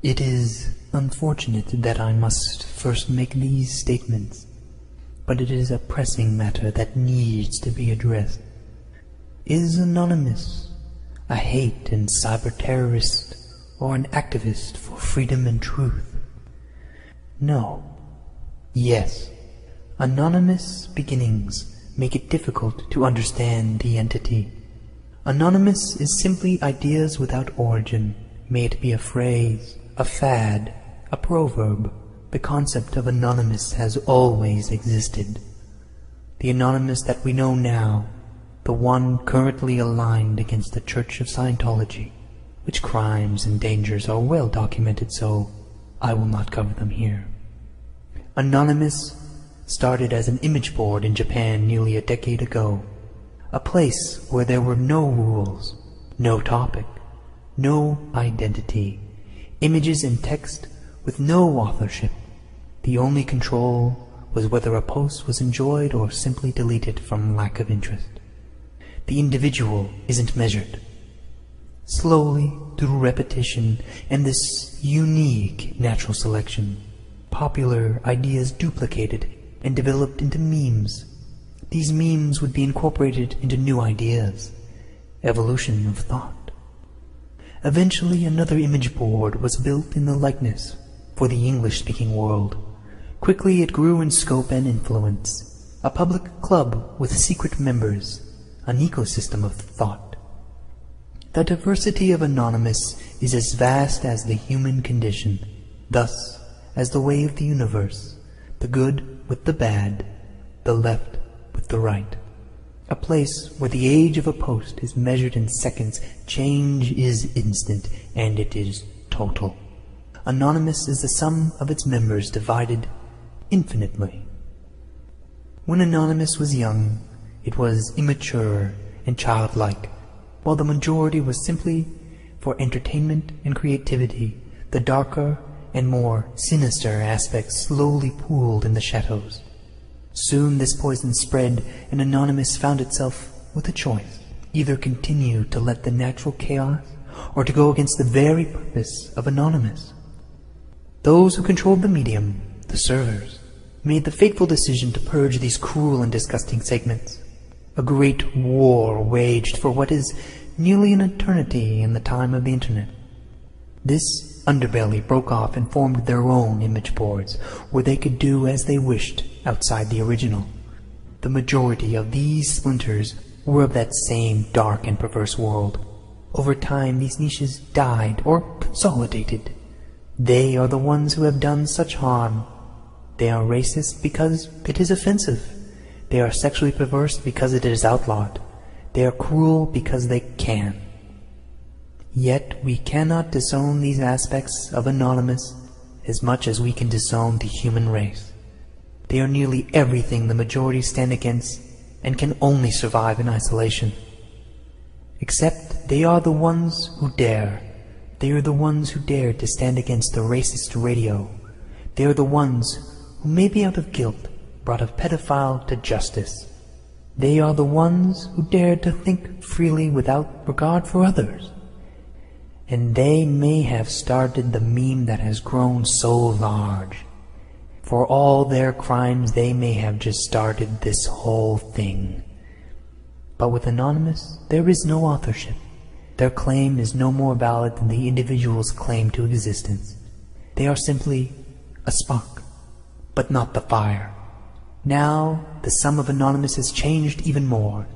It is unfortunate that I must first make these statements, but it is a pressing matter that needs to be addressed. Is Anonymous a hate and cyber terrorist or an activist for freedom and truth? No. Yes. Anonymous beginnings make it difficult to understand the entity. Anonymous is simply ideas without origin. May it be a phrase, a fad, a proverb. The concept of Anonymous has always existed. The Anonymous that we know now, the one currently aligned against the Church of Scientology, which crimes and dangers are well documented, so I will not cover them here. Anonymous started as an image board in Japan nearly a decade ago, a place where there were no rules, no topic, no identity, images and text with no authorship. The only control was whether a post was enjoyed or simply deleted from lack of interest. The individual isn't measured. Slowly, through repetition and this unique natural selection, popular ideas duplicated and developed into memes. These memes would be incorporated into new ideas. Evolution of thought. Eventually another image board was built in the likeness for the English-speaking world. Quickly it grew in scope and influence. A public club with secret members, an ecosystem of thought. The diversity of Anonymous is as vast as the human condition, thus as the way of the universe, the good with the bad, the left with the right. A place where the age of a post is measured in seconds, change is instant, and it is total. Anonymous is the sum of its members divided infinitely. When Anonymous was young, it was immature and childlike, while the majority was simply for entertainment and creativity. The darker and more sinister aspects slowly pooled in the shadows. Soon this poison spread, and Anonymous found itself with a choice: either continue to let the natural chaos, or to go against the very purpose of Anonymous. Those who controlled the medium, the servers, made the fateful decision to purge these cruel and disgusting segments. A great war waged for what is nearly an eternity in the time of the Internet. This underbelly broke off and formed their own image boards, where they could do as they wished outside the original. The majority of these splinters were of that same dark and perverse world. Over time, these niches died or consolidated. They are the ones who have done such harm. They are racist because it is offensive. They are sexually perverse because it is outlawed. They are cruel because they can. Yet we cannot disown these aspects of Anonymous as much as we can disown the human race. They are nearly everything the majority stand against and can only survive in isolation. Except they are the ones who dare. They are the ones who dared to stand against the racist radio. They are the ones who, maybe out of guilt, brought a pedophile to justice. They are the ones who dared to think freely without regard for others. And they may have started the meme that has grown so large. For all their crimes, they may have just started this whole thing. But with Anonymous, there is no authorship. Their claim is no more valid than the individual's claim to existence. They are simply a spark, but not the fire. Now, the sum of Anonymous has changed even more.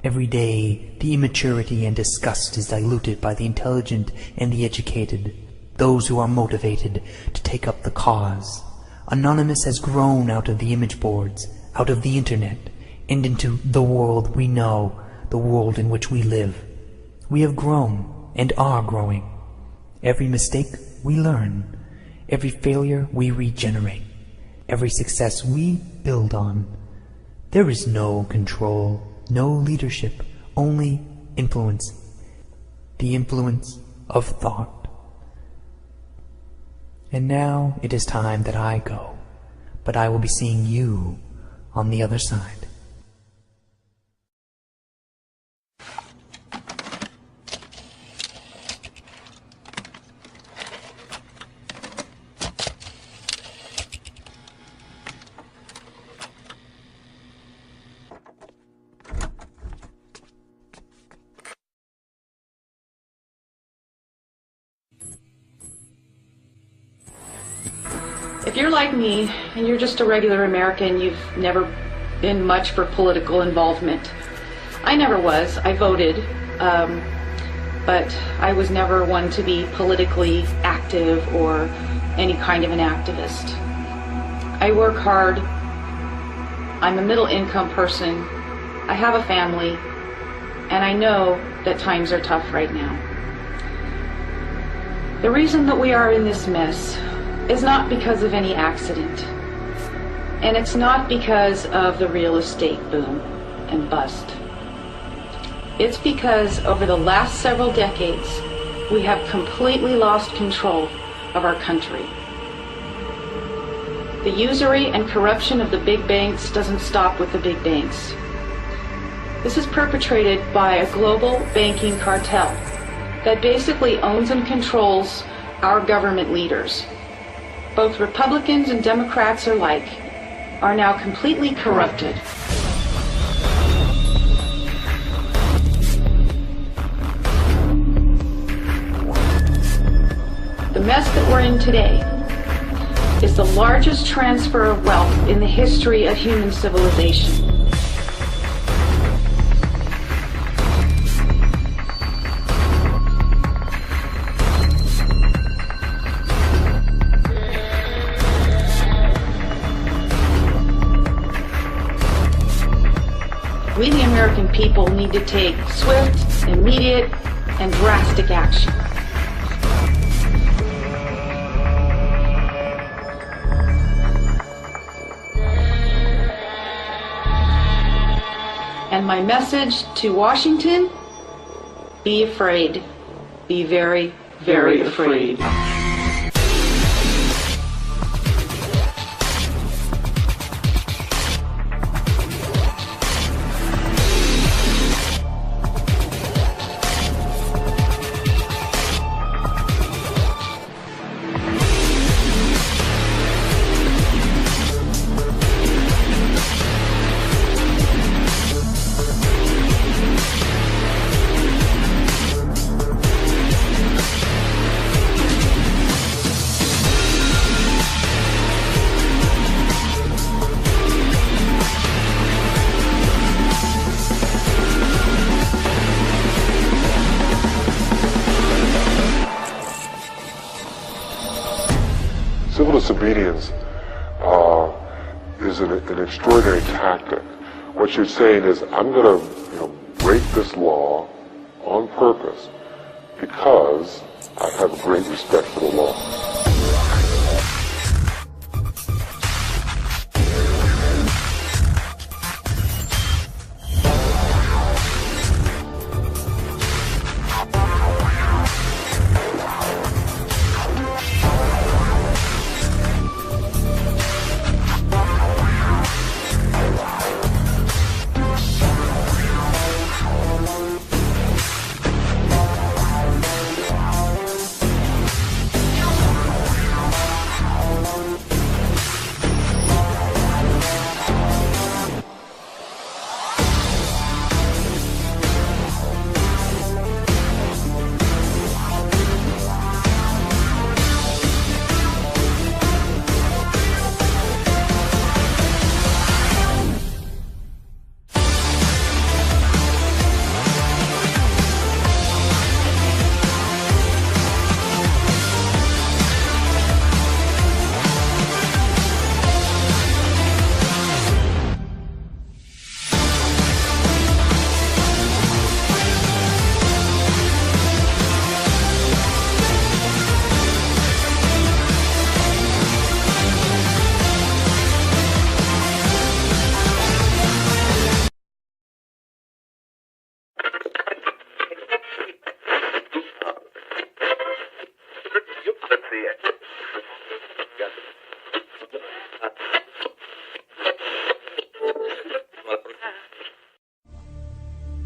Every day, the immaturity and disgust is diluted by the intelligent and the educated, those who are motivated to take up the cause. Anonymous has grown out of the image boards, out of the Internet, and into the world we know, the world in which we live. We have grown and are growing. Every mistake we learn. Every failure we regenerate. Every success we build on. There is no control, no leadership, only influence. The influence of thought. And now it is time that I go, but I will be seeing you on the other side. If you're like me and you're just a regular American, you've never been much for political involvement. I never was. I voted, but I was never one to be politically active or any kind of an activist. I work hard. I'm a middle-income person. I have a family, and I know that times are tough right now. The reason that we are in this mess is not because of any accident, and it's not because of the real estate boom and bust. It's because over the last several decades, we have completely lost control of our country. The usury and corruption of the big banks doesn't stop with the big banks. This is perpetrated by a global banking cartel that basically owns and controls our government leaders. Both Republicans and Democrats alike are now completely corrupted. The mess that we're in today is the largest transfer of wealth in the history of human civilization. We, the American people, need to take swift, immediate, and drastic action. And my message to Washington, be afraid. Be very, very afraid. Civil disobedience is an extraordinary tactic. What you're saying is, I'm going to break this law on purpose because I have a great respect for the law.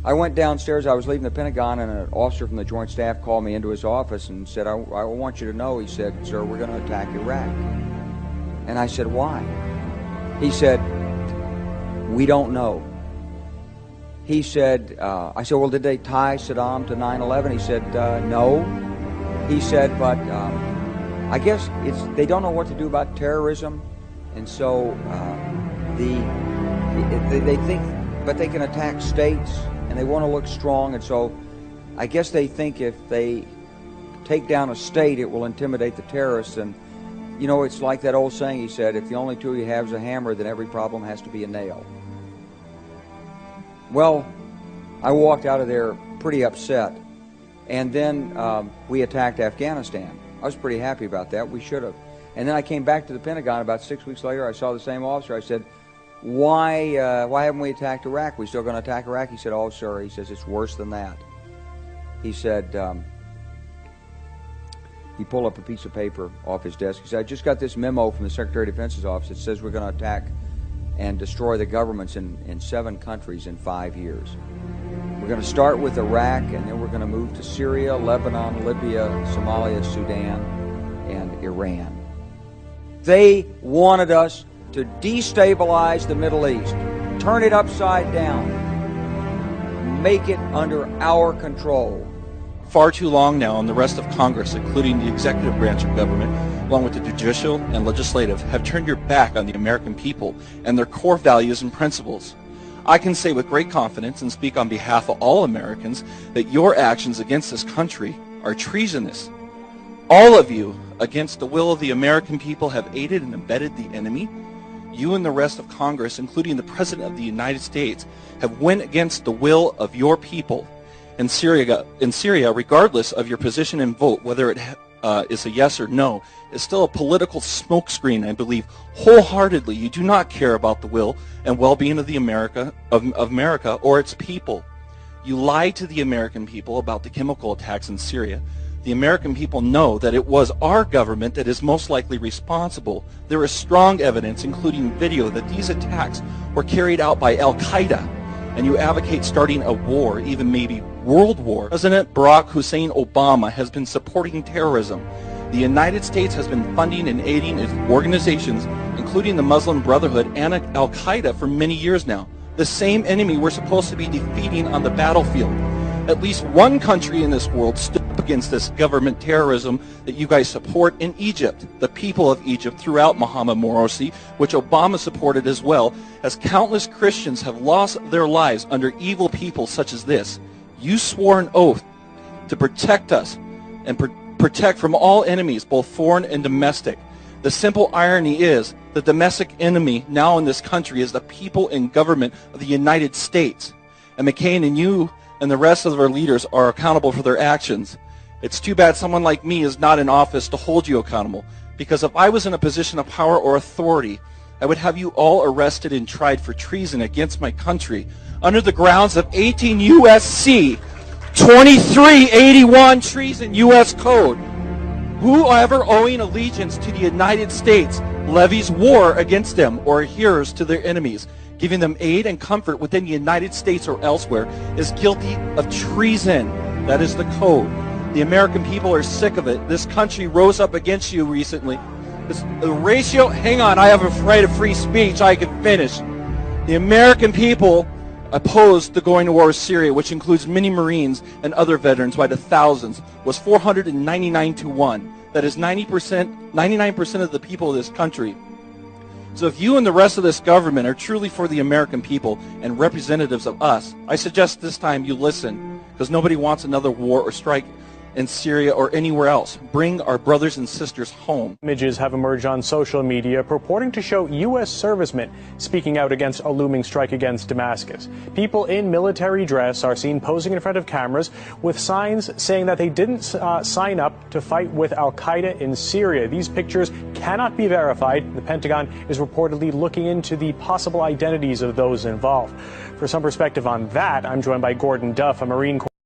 I went downstairs, I was leaving the Pentagon, and an officer from the Joint Staff called me into his office and said, I want you to know, he said, sir, we're going to attack Iraq. And I said, why? He said, we don't know. He said, I said, well, did they tie Saddam to 9/11? He said, no. He said, but I guess they don't know what to do about terrorism, and so they think, but they can attack states, and they want to look strong, and so I guess they think if they take down a state, it will intimidate the terrorists. And you know, it's like that old saying he said, if the only tool you have is a hammer, then every problem has to be a nail. Well, I walked out of there pretty upset, and then we attacked Afghanistan. I was pretty happy about that. We should have. And then I came back to the Pentagon about 6 weeks later. I saw the same officer. I said, why haven't we attacked Iraq? We still going to attack Iraq? He said, oh, sir. He says, it's worse than that. He said, he pulled up a piece of paper off his desk. He said, I just got this memo from the Secretary of Defense's office. It says we're going to attack and destroy the governments in 7 countries in 5 years. We're going to start with Iraq, and then we're going to move to Syria, Lebanon, Libya, Somalia, Sudan, and Iran. They wanted us to destabilize the Middle East, turn it upside down, make it under our control. Far too long now, and the rest of Congress, including the executive branch of government, along with the judicial and legislative, have turned your back on the American people and their core values and principles. I can say with great confidence and speak on behalf of all Americans that your actions against this country are treasonous. All of you, against the will of the American people, have aided and abetted the enemy. You and the rest of Congress, including the President of the United States, have went against the will of your people. In Syria, regardless of your position and vote, whether it is a yes or no, is still a political smokescreen. I believe wholeheartedly you do not care about the will and well-being of the America or its people. You lied to the American people about the chemical attacks in Syria. The American people know that it was our government that is most likely responsible. There is strong evidence, including video, that these attacks were carried out by Al-Qaeda, and you advocate starting a war, even maybe world war. President Barack Hussein Obama has been supporting terrorism. The United States has been funding and aiding its organizations, including the Muslim Brotherhood and Al-Qaeda, for many years now. The same enemy we're supposed to be defeating on the battlefield. At least one country in this world stood up against this government terrorism that you guys support in Egypt. The people of Egypt throughout Mohammed Morsi, which Obama supported as well, as countless Christians have lost their lives under evil people such as this. You swore an oath to protect us and protect from all enemies, both foreign and domestic. The simple irony is the domestic enemy now in this country is the people and government of the United States. And McCain and you and the rest of our leaders are accountable for their actions. It's too bad someone like me is not in office to hold you accountable, because if I was in a position of power or authority, I would have you all arrested and tried for treason against my country under the grounds of 18 U.S.C. 2381 treason U.S. Code. Whoever owing allegiance to the United States levies war against them or adheres to their enemies, giving them aid and comfort within the United States or elsewhere, is guilty of treason. That is the code. The American people are sick of it. This country rose up against you recently. The ratio, hang on, I have a right of free speech, I can finish. The American people opposed the going to war with Syria, which includes many Marines and other veterans by the thousands, was 499 to 1. That is 99% of the people of this country. So if you and the rest of this government are truly for the American people and representatives of us, I suggest this time you listen, because nobody wants another war or strike in Syria or anywhere else. Bring our brothers and sisters home. Images have emerged on social media purporting to show U.S. servicemen speaking out against a looming strike against Damascus. People in military dress are seen posing in front of cameras with signs saying that they didn't sign up to fight with Al-Qaeda in Syria. These pictures cannot be verified. The Pentagon is reportedly looking into the possible identities of those involved. For some perspective on that, I'm joined by Gordon Duff, a Marine Corps